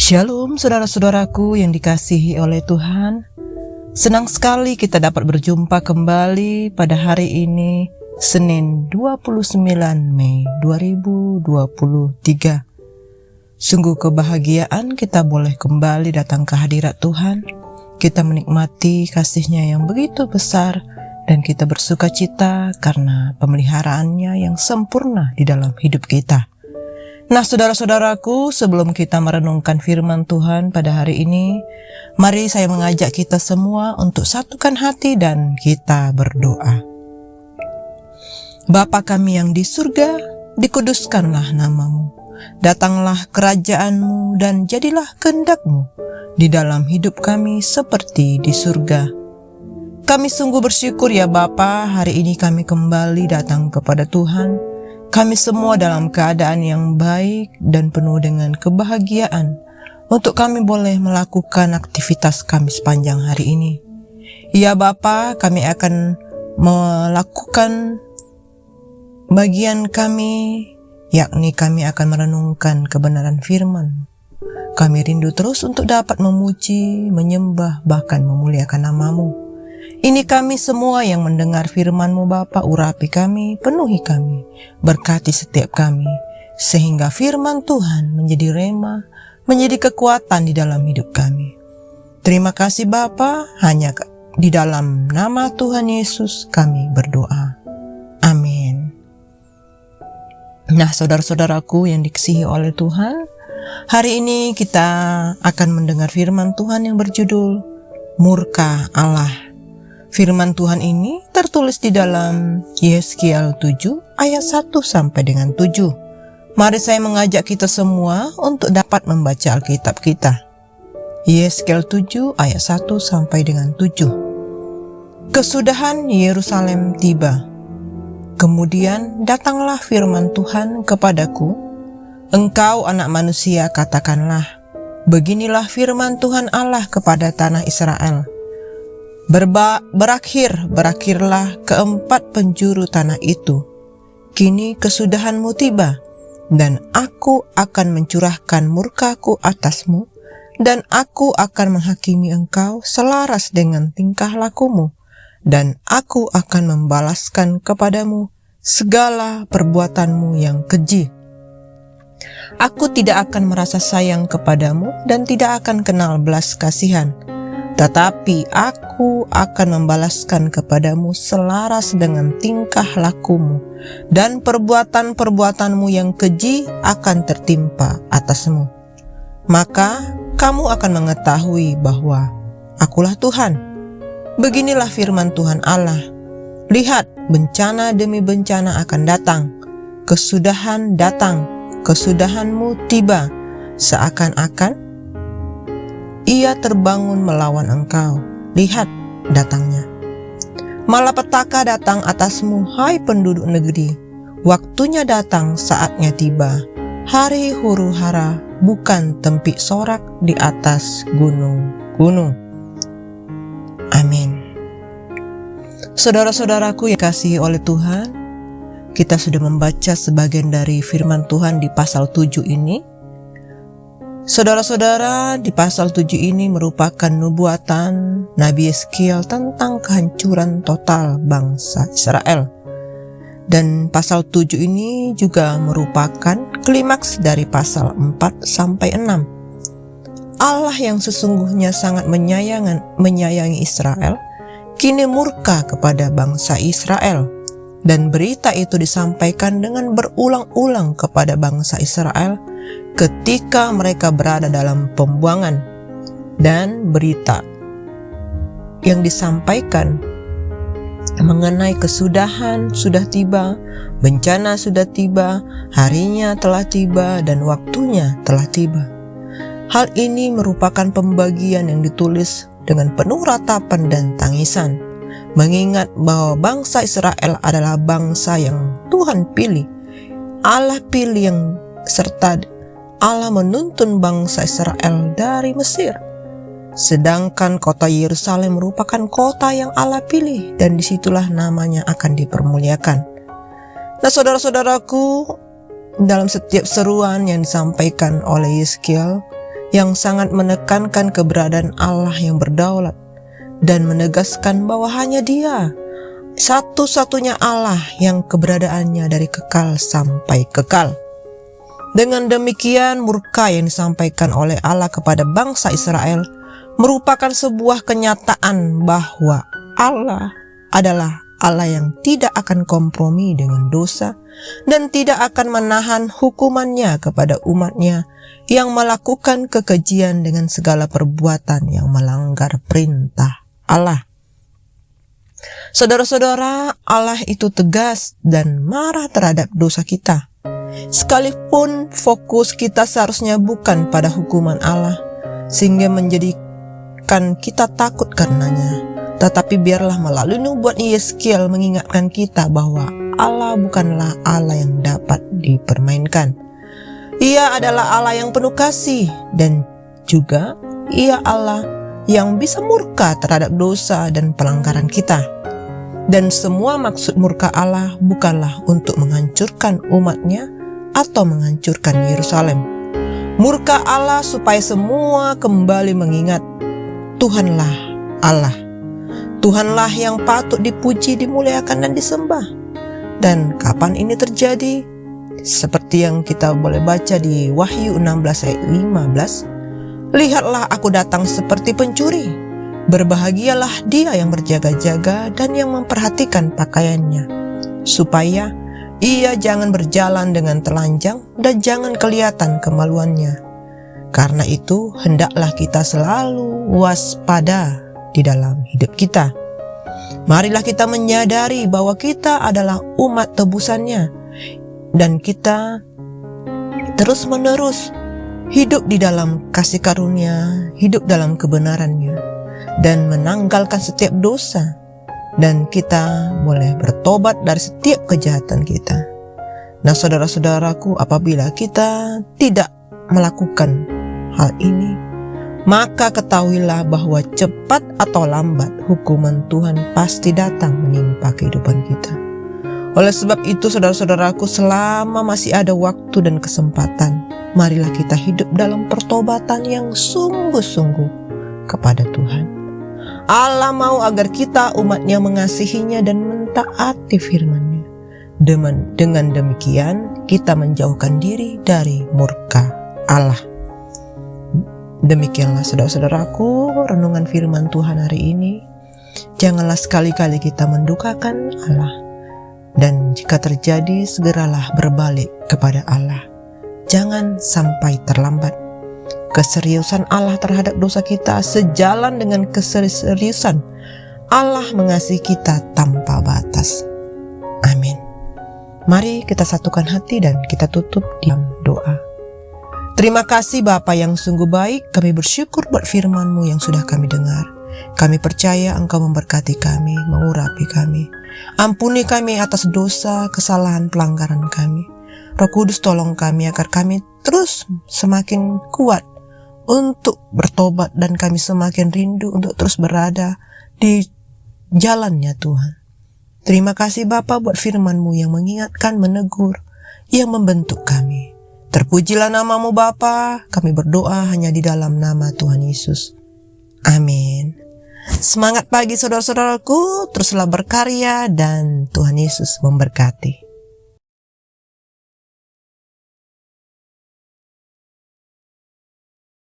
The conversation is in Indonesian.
Shalom saudara-saudaraku yang dikasihi oleh Tuhan. Senang sekali kita dapat berjumpa kembali pada hari ini, Senin 29 Mei 2023. Sungguh kebahagiaan kita boleh kembali datang ke hadirat Tuhan. Kita menikmati kasih-Nya yang begitu besar dan kita bersuka cita karena pemeliharaannya yang sempurna di dalam hidup kita. Nah, saudara-saudaraku, sebelum kita merenungkan firman Tuhan pada hari ini, mari saya mengajak kita semua untuk satukan hati dan kita berdoa. Bapa kami yang di surga, dikuduskanlah nama-Mu. Datanglah kerajaan-Mu dan jadilah kehendak-Mu di dalam hidup kami seperti di surga. Kami sungguh bersyukur ya Bapa, hari ini kami kembali datang kepada Tuhan. Kami semua dalam keadaan yang baik dan penuh dengan kebahagiaan untuk kami boleh melakukan aktivitas kami sepanjang hari ini. Ya Bapa, kami akan melakukan bagian kami, yakni kami akan merenungkan kebenaran firman. Kami rindu terus untuk dapat memuji, menyembah, bahkan memuliakan nama-Mu. Ini kami semua yang mendengar firman-Mu Bapa, urapi kami, penuhi kami, berkati setiap kami, sehingga firman Tuhan menjadi rema, menjadi kekuatan di dalam hidup kami. Terima kasih Bapa, hanya di dalam nama Tuhan Yesus kami berdoa. Amin. Nah, saudara-saudaraku yang dikasihi oleh Tuhan, hari ini kita akan mendengar firman Tuhan yang berjudul Murka Allah. Firman Tuhan ini tertulis di dalam Yeskiel 7 ayat 1 sampai dengan 7. Mari saya mengajak kita semua untuk dapat membaca Alkitab kita. Yeskiel 7 ayat 1 sampai dengan 7. Kesudahan Yerusalem tiba. Kemudian datanglah firman Tuhan kepadaku. Engkau anak manusia, katakanlah, beginilah firman Tuhan Allah kepada tanah Israel. Berakhirlah keempat penjuru tanah itu. Kini kesudahanmu tiba, dan aku akan mencurahkan murkaku atasmu, dan aku akan menghakimi engkau selaras dengan tingkah lakumu, dan aku akan membalaskan kepadamu segala perbuatanmu yang keji. Aku tidak akan merasa sayang kepadamu dan tidak akan kenal belas kasihan. Tetapi aku akan membalaskan kepadamu selaras dengan tingkah lakumu, dan perbuatan-perbuatanmu yang keji akan tertimpa atasmu. Maka kamu akan mengetahui bahwa akulah Tuhan. Beginilah firman Tuhan Allah. Lihat, bencana demi bencana akan datang. Kesudahan datang, kesudahanmu tiba, seakan-akan ia terbangun melawan engkau. Lihat datangnya. Malapetaka datang atasmu, hai penduduk negeri. Waktunya datang, saatnya tiba. Hari huru-hara, bukan tempik sorak di atas gunung-gunung. Amin. Saudara-saudaraku yang dikasihi oleh Tuhan, kita sudah membaca sebagian dari firman Tuhan di pasal 7 ini. Saudara-saudara, di pasal 7 ini merupakan nubuatan Nabi Yeskiel tentang kehancuran total bangsa Israel. Dan pasal 7 ini juga merupakan klimaks dari pasal 4 sampai 6. Allah yang sesungguhnya sangat menyayangi Israel, kini murka kepada bangsa Israel. Dan berita itu disampaikan dengan berulang-ulang kepada bangsa Israel ketika mereka berada dalam pembuangan. Dan berita yang disampaikan mengenai kesudahan sudah tiba, bencana sudah tiba, harinya telah tiba, dan waktunya telah tiba. Hal ini merupakan pembagian yang ditulis dengan penuh ratapan dan tangisan, mengingat bahwa bangsa Israel adalah bangsa yang Tuhan pilih. Allah pilih yang serta Allah menuntun bangsa Israel dari Mesir. Sedangkan kota Yerusalem merupakan kota yang Allah pilih, dan disitulah namanya akan dipermuliakan. Nah, saudara-saudaraku, dalam setiap seruan yang disampaikan oleh Yeskiel, yang sangat menekankan keberadaan Allah yang berdaulat dan menegaskan bahwa hanya Dia satu-satunya Allah yang keberadaannya dari kekal sampai kekal. Dengan demikian, murka yang disampaikan oleh Allah kepada bangsa Israel merupakan sebuah kenyataan bahwa Allah adalah Allah yang tidak akan kompromi dengan dosa dan tidak akan menahan hukumannya kepada umatnya yang melakukan kekejian dengan segala perbuatan yang melanggar perintah Allah. Saudara-saudara, Allah itu tegas dan marah terhadap dosa kita. Sekalipun fokus kita seharusnya bukan pada hukuman Allah, sehingga menjadikan kita takut karenanya. Tetapi biarlah melalui nubuat Yeskiel mengingatkan kita bahwa Allah bukanlah Allah yang dapat dipermainkan. Ia adalah Allah yang penuh kasih dan juga Ia Allah yang bisa murka terhadap dosa dan pelanggaran kita. Dan semua maksud murka Allah bukanlah untuk menghancurkan umatnya atau menghancurkan Yerusalem. Murka Allah supaya semua kembali mengingat Tuhanlah Allah. Tuhanlah yang patut dipuji, dimuliakan, dan disembah. Dan kapan ini terjadi? Seperti yang kita boleh baca di Wahyu 16 ayat 15. Lihatlah aku datang seperti pencuri. Berbahagialah dia yang berjaga-jaga dan yang memperhatikan pakaiannya, supaya ia jangan berjalan dengan telanjang dan jangan kelihatan kemaluannya. Karena itu hendaklah kita selalu waspada di dalam hidup kita. Marilah kita menyadari bahwa kita adalah umat tebusannya dan kita terus-menerus hidup di dalam kasih karunia, hidup dalam kebenarannya, dan menanggalkan setiap dosa, dan kita boleh bertobat dari setiap kejahatan kita. Nah, saudara-saudaraku, apabila kita tidak melakukan hal ini, maka ketahuilah bahwa cepat atau lambat hukuman Tuhan pasti datang menimpa kehidupan kita. Oleh sebab itu, saudara-saudaraku, selama masih ada waktu dan kesempatan, marilah kita hidup dalam pertobatan yang sungguh-sungguh kepada Tuhan. Allah mau agar kita umatnya mengasihinya dan mentaati firman-Nya. Dengan demikian, kita menjauhkan diri dari murka Allah. Demikianlah saudara-saudaraku renungan firman Tuhan hari ini. Janganlah sekali-kali kita mendukakan Allah. Dan jika terjadi, segeralah berbalik kepada Allah. Jangan sampai terlambat. Keseriusan Allah terhadap dosa kita sejalan dengan keseriusan Allah mengasihi kita tanpa batas. Amin. Mari kita satukan hati dan kita tutup dalam doa. Terima kasih Bapa yang sungguh baik, kami bersyukur buat firman-Mu yang sudah kami dengar. Kami percaya Engkau memberkati kami, mengurapi kami. Ampuni kami atas dosa, kesalahan, pelanggaran kami. Roh Kudus tolong kami agar kami terus semakin kuat untuk bertobat dan kami semakin rindu untuk terus berada di jalannya Tuhan. Terima kasih Bapa buat firman-Mu yang mengingatkan, menegur, yang membentuk kami. Terpujilah nama-Mu Bapa, kami berdoa hanya di dalam nama Tuhan Yesus. Amin. Semangat pagi saudara-saudaraku, teruslah berkarya dan Tuhan Yesus memberkati.